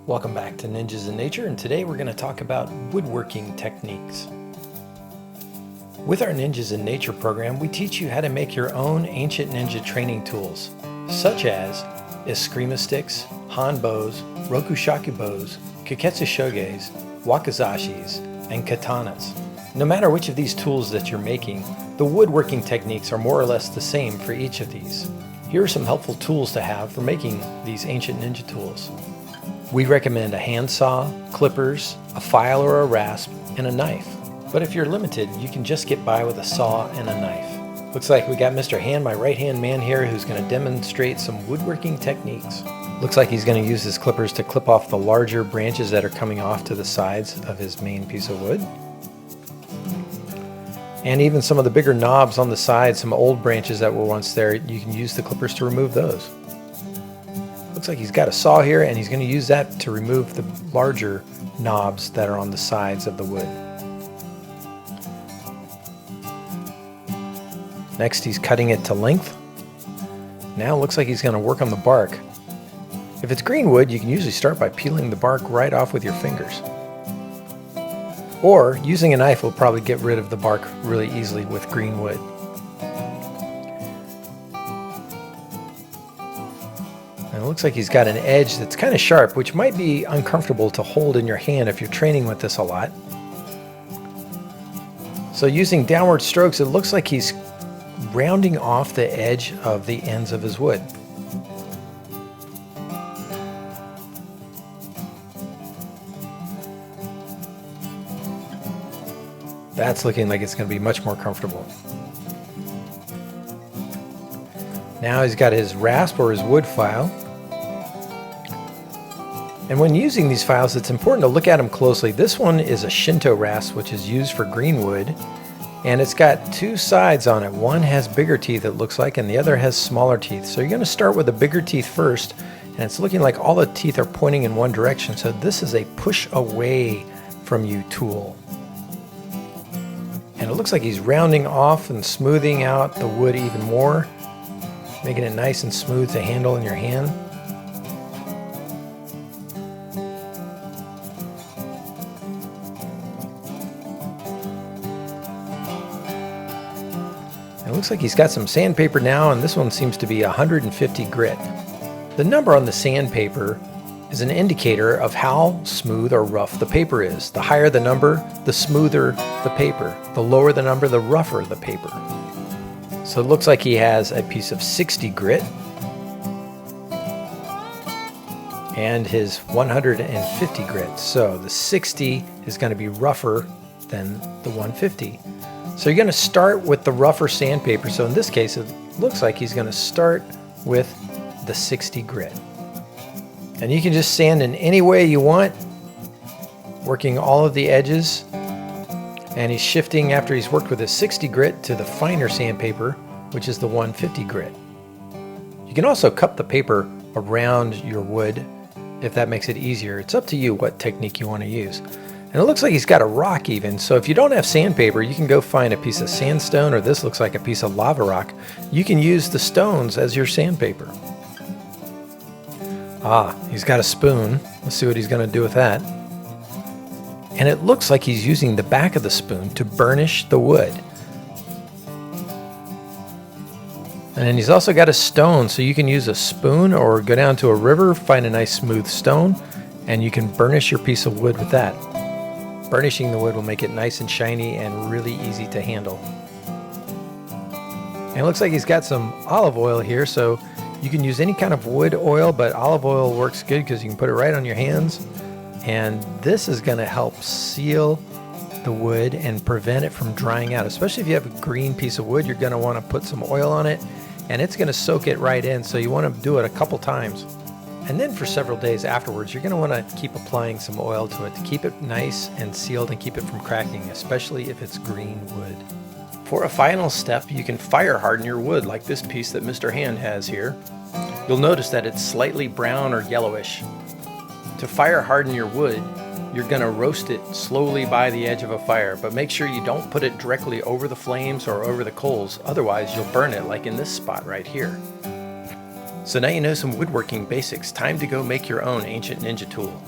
Welcome back to Ninjas in Nature, and today we're going to talk about woodworking techniques. With our Ninjas in Nature program, we teach you how to make your own ancient ninja training tools, such as eskrima sticks, han bows, rokushaku bows, kuketsu shoges, wakizashis, and katanas. No matter which of these tools that you're making, the woodworking techniques are more or less the same for each of these. Here are some helpful tools to have for making these ancient ninja tools. We recommend a handsaw, clippers, a file or a rasp, and a knife. But if you're limited, you can just get by with a saw and a knife. Looks like we got Mr. Hand, my right-hand man here, who's going to demonstrate some woodworking techniques. Looks like he's going to use his clippers to clip off the larger branches that are coming off to the sides of his main piece of wood. And even some of the bigger knobs on the side, some old branches that were once there, you can use the clippers to remove those. Looks like he's got a saw here, and he's going to use that to remove the larger knobs that are on the sides of the wood. Next, he's cutting it to length. Now it looks like he's going to work on the bark. If it's green wood, you can usually start by peeling the bark right off with your fingers. Or using a knife will probably get rid of the bark really easily with green wood. And it looks like he's got an edge that's kind of sharp, which might be uncomfortable to hold in your hand if you're training with this a lot. So using downward strokes, it looks like he's rounding off the edge of the ends of his wood. That's looking like it's going to be much more comfortable. Now he's got his rasp or his wood file. And when using these files, it's important to look at them closely. This one is a Shinto rasp, which is used for green wood. And it's got two sides on it. One has bigger teeth, it looks like, and the other has smaller teeth. So you're going to start with the bigger teeth first. And it's looking like all the teeth are pointing in one direction. So this is a push away from you tool. And it looks like he's rounding off and smoothing out the wood even more, making it nice and smooth to handle in your hand. It looks like he's got some sandpaper now, and this one seems to be 150 grit. The number on the sandpaper is an indicator of how smooth or rough the paper is. The higher the number, the smoother the paper. The lower the number, the rougher the paper. So it looks like he has a piece of 60 grit and his 150 grit. So the 60 is going to be rougher than the 150. So you're going to start with the rougher sandpaper. So in this case, it looks like he's going to start with the 60 grit. And you can just sand in any way you want, working all of the edges. And he's shifting after he's worked with his 60 grit to the finer sandpaper, which is the 150 grit. You can also cup the paper around your wood if that makes it easier. It's up to you what technique you want to use. And it looks like he's got a rock even. So if you don't have sandpaper, you can go find a piece of sandstone, or this looks like a piece of lava rock. You can use the stones as your sandpaper. He's got a spoon. Let's see what he's going to do with that. And it looks like he's using the back of the spoon to burnish the wood. And then he's also got a stone, so you can use a spoon or go down to a river, find a nice smooth stone, and you can burnish your piece of wood with that. Burnishing the wood will make it nice and shiny and really easy to handle. And it looks like he's got some olive oil here, so you can use any kind of wood oil, but olive oil works good because you can put it right on your hands. And this is going to help seal the wood and prevent it from drying out. Especially if you have a green piece of wood, you're going to want to put some oil on it, and it's going to soak it right in. So you want to do it a couple times. And then for several days afterwards, you're going to want to keep applying some oil to it to keep it nice and sealed and keep it from cracking, especially if it's green wood. For a final step, you can fire harden your wood like this piece that Mr. Hand has here. You'll notice that it's slightly brown or yellowish. To fire harden your wood, you're going to roast it slowly by the edge of a fire, but make sure you don't put it directly over the flames or over the coals, otherwise you'll burn it like in this spot right here. So now you know some woodworking basics. Time to go make your own ancient ninja tool.